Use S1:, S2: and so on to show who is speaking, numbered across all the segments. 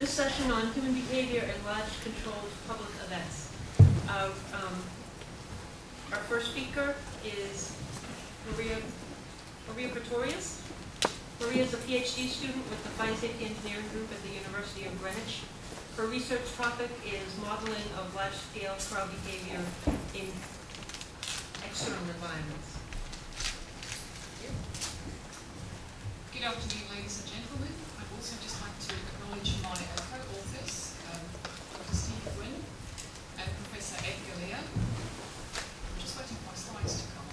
S1: This session on human behavior and large controlled public events. Our first speaker is Maria Pretorius. Maria is a PhD student with the Fire Safety Engineering Group at the University of Greenwich. Her research topic is modeling of large-scale crowd behavior in external environments.
S2: Good afternoon, ladies and gentlemen. I'd also just like to acknowledge my co-authors, Dr. Steve Gwynn and Professor Ed Galea. I'm just waiting for my slides to come up.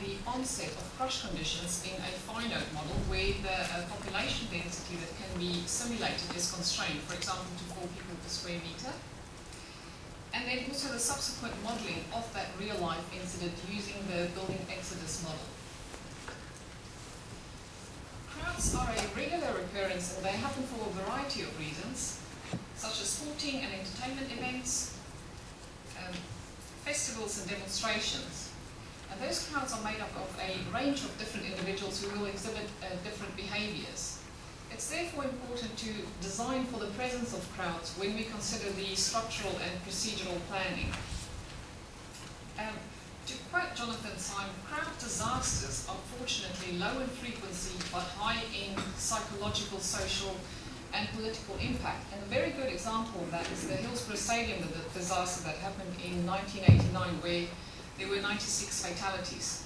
S2: The onset of crush conditions in a finite model where the population density that can be simulated is constrained, for example, to 4 people per square meter. And then also the subsequent modeling of that real-life incident using the building exodus model. Crowds are a regular occurrence and they happen for a variety of reasons, such as sporting and entertainment events, festivals and demonstrations. And those crowds are made up of a range of different individuals who will exhibit different behaviors. It's therefore important to design for the presence of crowds when we consider the structural and procedural planning. To quote Jonathan Syme, crowd disasters are fortunately low in frequency but high in psychological, social and political impact. And a very good example of that is the Hillsborough Stadium disaster that happened in 1989, where there were 96 fatalities.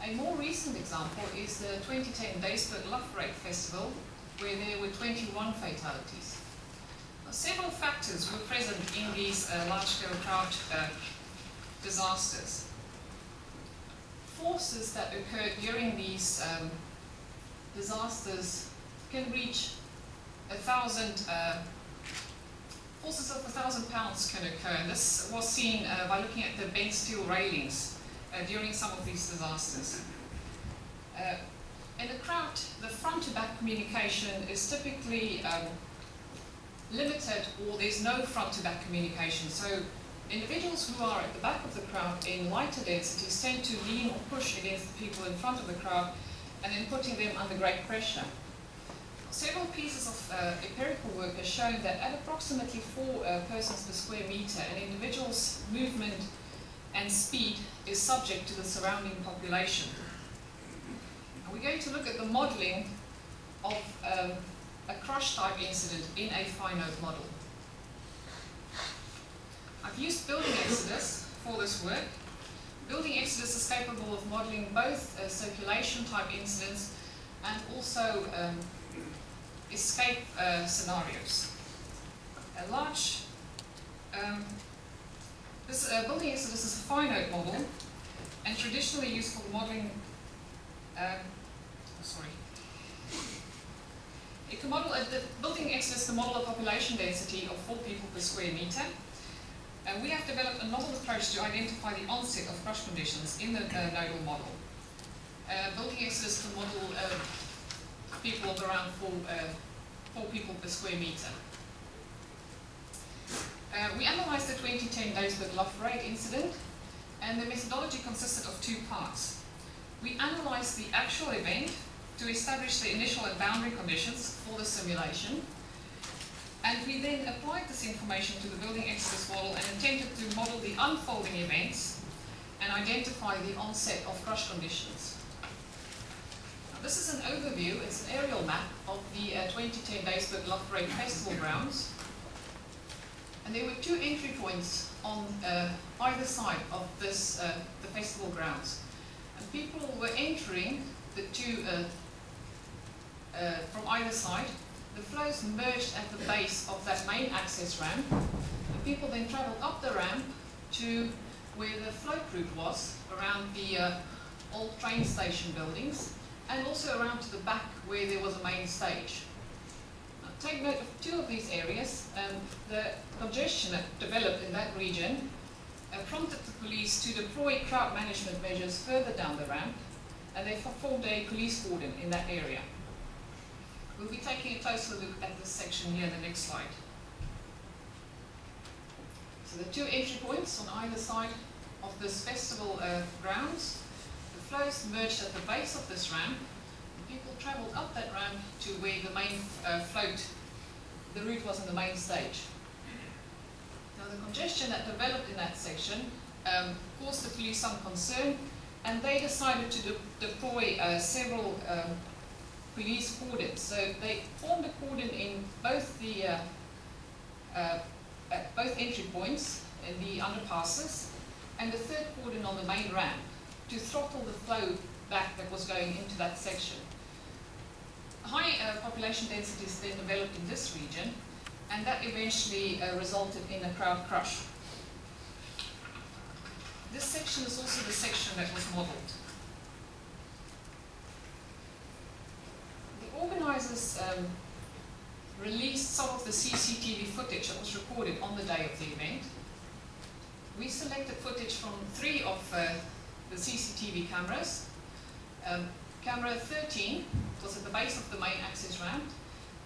S2: A more recent example is the 2010 Daysburg Love Parade Festival, where there were 21 fatalities. Now, several factors were present in these large-scale crowd disasters. Forces that occurred during these disasters can reach 1,000 forces of 1,000 pounds can occur, and this was seen by looking at the bent steel railings during some of these disasters. In a crowd, the front-to-back communication is typically limited, or there's no front-to-back communication. So individuals who are at the back of the crowd in lighter densities tend to lean or push against the people in front of the crowd and then putting them under great pressure. Several pieces of empirical work has shown that at approximately 4 persons per square meter, an individual's movement and speed is subject to the surrounding population. And we're going to look at the modeling of a crush-type incident in a finite model. I've used building exodus for this work. Building exodus is capable of modeling both circulation-type incidents and also escape scenarios. This building exodus is a finite model and traditionally used for modeling. It can model the building exodus can model a population density of 4 people per square meter. And we have developed a novel approach to identify the onset of crush conditions in the nodal model. Building exodus can model people of around 4 people per square meter. We analysed the 2010 Daysburg Love Parade incident, and the methodology consisted of 2 parts. We analysed the actual event to establish the initial and boundary conditions for the simulation, and And we then applied this information to the building exodus model and intended to model the unfolding events and identify the onset of crush conditions. Now, this is an overview, it's an aerial map of the 2010 Daysburg Love Parade Festival grounds. And there were two entry points on either side of this, the festival grounds. And people were entering the two from either side. The flows merged at the base of that main access ramp. And people then travelled up the ramp to where the float route was, around the old train station buildings, and also around to the back where there was a main stage. Take note of two of these areas. The congestion that developed in that region prompted the police to deploy crowd management measures further down the ramp, and they formed a police cordon in that area. We'll be taking a closer look at this section here in the next slide. So the two entry points on either side of this festival grounds. The flows merged at the base of this ramp. People travelled up that ramp to where the main float, the route was in the main stage. Now the congestion that developed in that section caused the police some concern, and they decided to deploy several police cordons. So they formed a cordon in both the at both entry points in the underpasses, and the third cordon on the main ramp to throttle the flow back that was going into that section. High population densities then developed in this region, and that eventually resulted in a crowd crush. This section is also the section that was modelled. The organisers released some of the CCTV footage that was recorded on the day of the event. We selected footage from 3 of the CCTV cameras. Camera 13 was at the base of the main access ramp,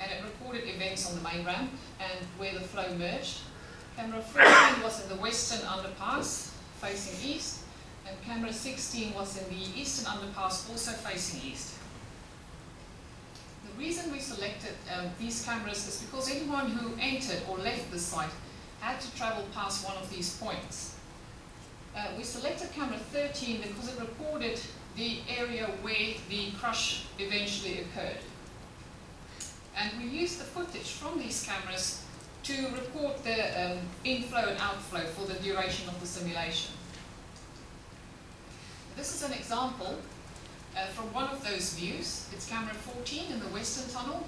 S2: and it recorded events on the main ramp and where the flow merged. Camera 14 was in the western underpass, facing east, and camera 16 was in the eastern underpass, also facing east. The reason we selected these cameras is because anyone who entered or left the site had to travel past one of these points. We selected camera 13 because it recorded the area where the crush eventually occurred. And we used the footage from these cameras to record the inflow and outflow for the duration of the simulation. This is an example from one of those views. It's camera 14 in the western tunnel.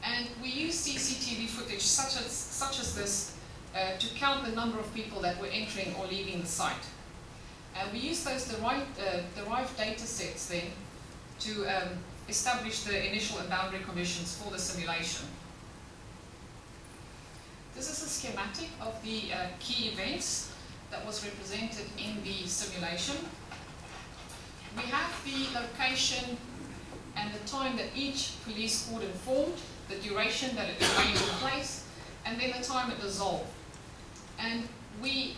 S2: And we used CCTV footage such as this to count the number of people that were entering or leaving the site. We used those derived data sets then to establish the initial and boundary conditions for the simulation. This is a schematic of the key events that was represented in the simulation. We have the location and the time that each police cordon formed, the duration that it remained in place, and then the time it dissolved. And we,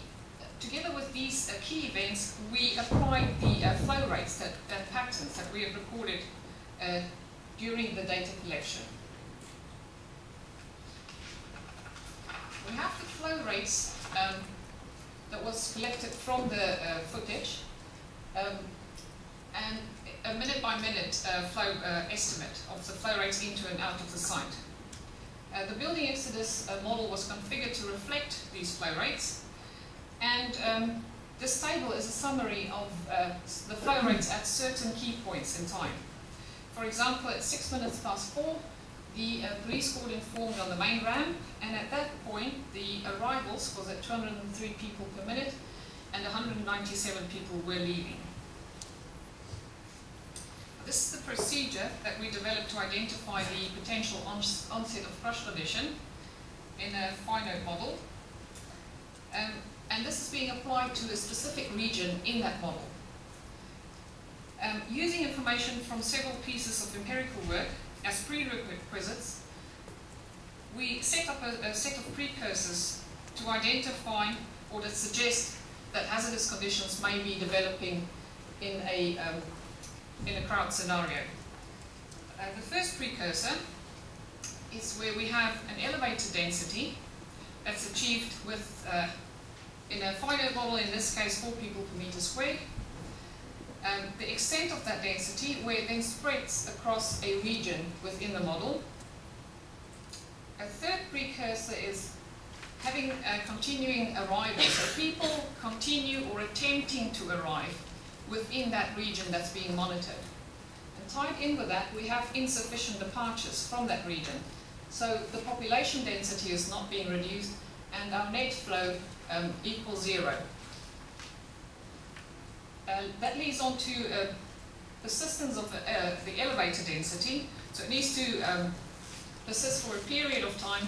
S2: together with these key events, we applied the flow rates and patterns that we have recorded during the data collection. We have the flow rates that was collected from the footage, and a minute-by-minute flow estimate of the flow rates into and out of the site. The building exodus model was configured to reflect these flow rates, and this table is a summary of the flow rates at certain key points in time. For example, at 6 minutes past 4, the police cordon formed on the main ramp, and at that point the arrivals was at 203 people per minute, and 197 people were leaving. This is the procedure that we developed to identify the potential onset of crush condition in a finite model. And this is being applied to a specific region in that model. Using information from several pieces of empirical work as prerequisites, we set up a set of precursors to identify or to suggest that hazardous conditions may be developing in a crowd scenario. The first precursor is where we have an elevator density that's achieved with, in a finite model, in this case 4 people per meter squared. The extent of that density, where it then spreads across a region within the model. A third precursor is having a continuing arrival, so people continue or attempting to arrive within that region that's being monitored. And tied in with that, we have insufficient departures from that region. So the population density is not being reduced, and our net flow equals 0. That leads on to persistence of the elevator density. So it needs to persist for a period of time,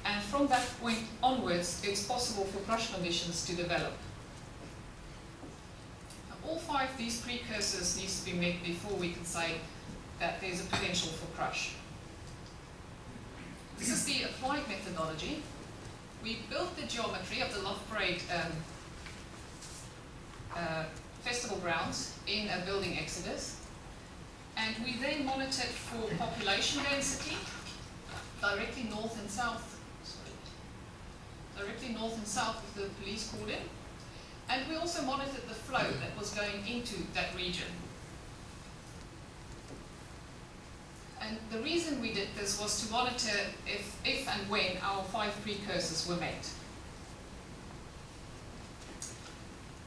S2: and from that point onwards, it's possible for crush conditions to develop. All 5 of these precursors needs to be met before we can say that there's a potential for crush. This is the applied methodology. We built the geometry of the Loft Parade festival grounds in a building exodus, and we then monitored for population density directly north and south of the police cordon, and we also monitored the flow that was going into that region. And the reason we did this was to monitor if and when our 5 precursors were met.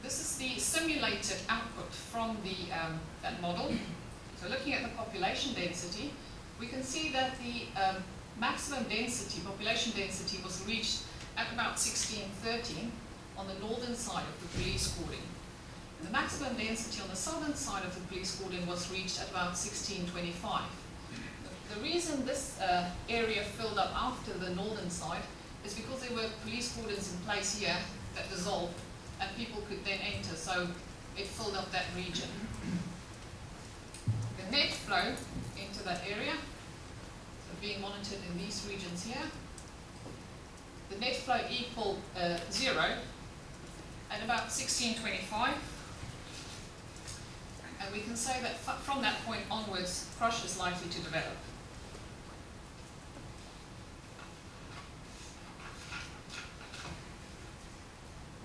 S2: This is the simulated output from that model. So looking at the population density, we can see that the maximum density, population density, was reached at about 1613 on the northern side of the police cordon. And the maximum density on the southern side of the police cordon was reached at about 1625. The reason this area filled up after the northern side is because there were police cordons in place here that dissolved, and people could then enter, so it filled up that region. The net flow into that area, so being monitored in these regions here, the net flow equal 0 at about 1625, and we can say that from that point onwards, crush is likely to develop.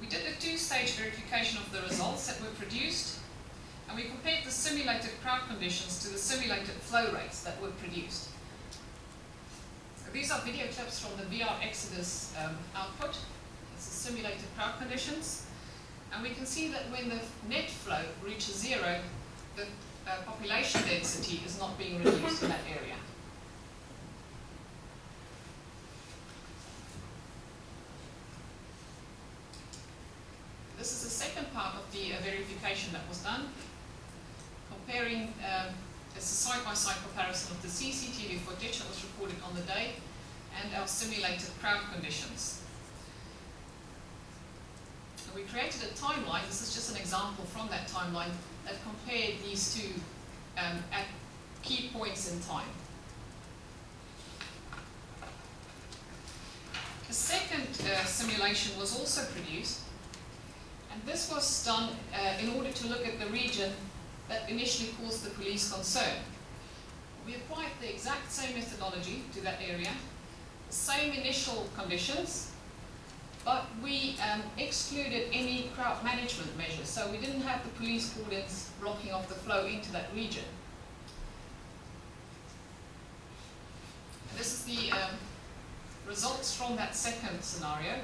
S2: We did a 2-stage verification of the results that were produced, and we compared the simulated crowd conditions to the simulated flow rates that were produced. So these are video clips from the VR Exodus output. It's the simulated crowd conditions, and we can see that when the net flow reaches 0, the population density is not being reduced in that area. This is the second part of the verification that was done, comparing, it's a side-by-side comparison of the CCTV footage that was recorded on the day and our simulated crowd conditions. And we created a timeline. This is just an example from that timeline that compared these two at key points in time. A second simulation was also produced, and this was done in order to look at the region that initially caused the police concern. We applied the exact same methodology to that area, the same initial conditions, but we excluded any crowd management measures. So we didn't have the police cordons blocking off the flow into that region. And this is the results from that second scenario.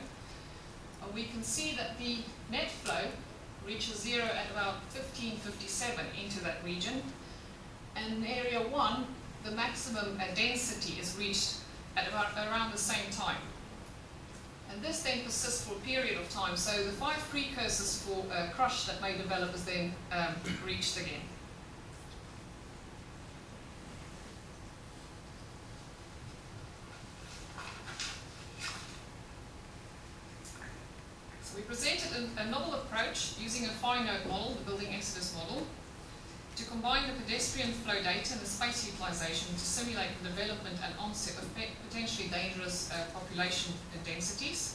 S2: And we can see that the net flow reaches 0 at about 1557 into that region. And in area 1, the maximum density is reached at around the same time. And this then persists for a period of time, so the 5 precursors for crush that may develop is then reached again. So we presented a novel approach using a finite model, the building exodus model, to combine the pedestrian flow data and the space utilization to simulate the development and onset of potentially dangerous population densities.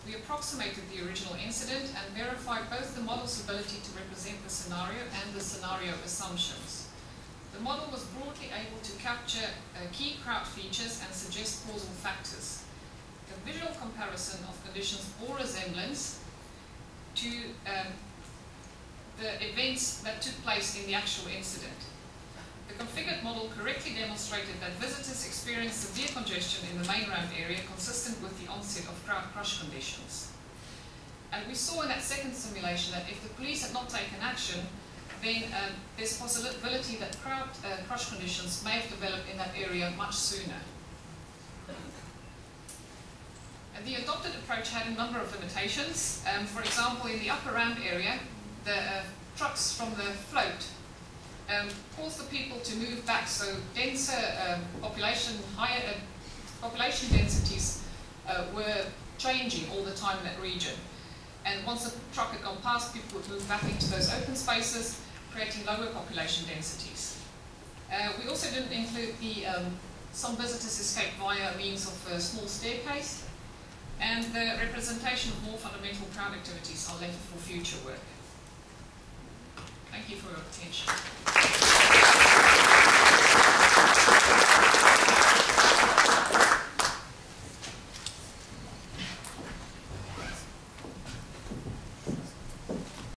S2: We approximated the original incident and verified both the model's ability to represent the scenario and the scenario assumptions. The model was broadly able to capture key crowd features and suggest causal factors. The visual comparison of conditions bore resemblance to the events that took place in the actual incident. The configured model correctly demonstrated that visitors experienced severe congestion in the main ramp area consistent with the onset of crowd crush conditions. And we saw in that second simulation that if the police had not taken action, then there's a possibility that crowd crush conditions may have developed in that area much sooner. And the adopted approach had a number of limitations. For example, in the upper ramp area, the trucks from the float caused the people to move back, so denser higher population densities were changing all the time in that region. And once a truck had gone past, people would move back into those open spaces, creating lower population densities. We also didn't include some visitors escaped via means of a small staircase, and the representation of more fundamental crowd activities are left for future work. Thank you for your attention.